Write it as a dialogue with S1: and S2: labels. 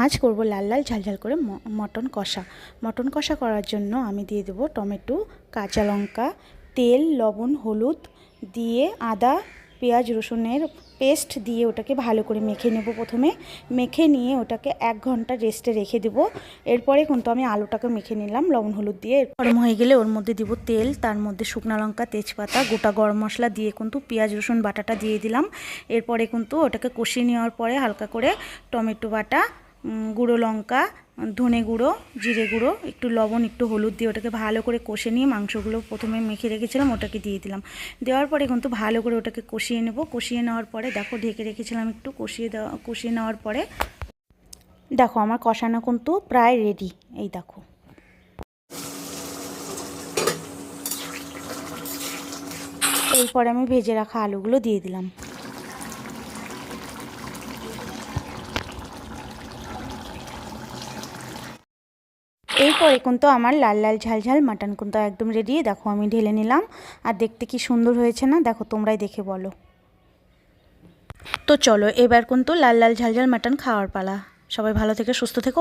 S1: আজ করব লাল লাল ঝাল ঝাল করে মটন কষা। মটন কষা করার জন্য আমি দিয়ে দেবো টমেটো, কাঁচা লঙ্কা, তেল, লবণ, হলুদ দিয়ে আদা পেঁয়াজ রসুনের পেস্ট দিয়ে ওটাকে ভালো করে মেখে নেব। প্রথমে মেখে নিয়ে ওটাকে 1 ঘন্টা রেস্টে রেখে দেব। এরপরে কিন্তু আমি আলুটাকে মেখে নিলাম লবণ হলুদ দিয়ে। গরম হয়ে গেলে ওর মধ্যে দিব তেল, তার মধ্যে শুকনো লঙ্কা, তেজপাতা, গোটা গরম মশলা দিয়ে কিন্তু পেঁয়াজ রসুন বাটাটা দিয়ে দিলাম। এরপরে কিন্তু ওটাকে কষিয়ে নেওয়ার পরে হালকা করে টমেটো বাটা, গুঁড়ো লঙ্কা, ধনে গুঁড়ো, জিরে গুঁড়ো, একটু লবণ, একটু হলুদ দিয়ে ওটাকে ভালো করে কষে নিয়ে মাংসগুলো প্রথমে মেখে রেখেছিলাম ওটাকে দিয়ে দিলাম। দেওয়ার পরে কিন্তু ভালো করে ওটাকে কষিয়ে নেব। কষিয়ে নেওয়ার পরে দেখো ঢেকে রেখেছিলাম একটু, কষিয়ে নেওয়ার পরে দেখো আমার কষানো কিন্তু প্রায় রেডি। এই দেখো, এরপরে আমি ভেজে রাখা আলুগুলো দিয়ে দিলাম। এরপরে কিন্তু আমার লাল লাল ঝাল ঝাল মাটন কিন্তু একদম রেডি। দেখো আমি ঢেলে নিলাম, আর দেখতে কি সুন্দর হয়েছে না? দেখো তোমরাই দেখে বলো। তো চলো এবার কিন্তু লাল লাল ঝাল ঝাল মাটন খাওয়ার পালা। সবাই ভালো থেকে সুস্থ থেকো।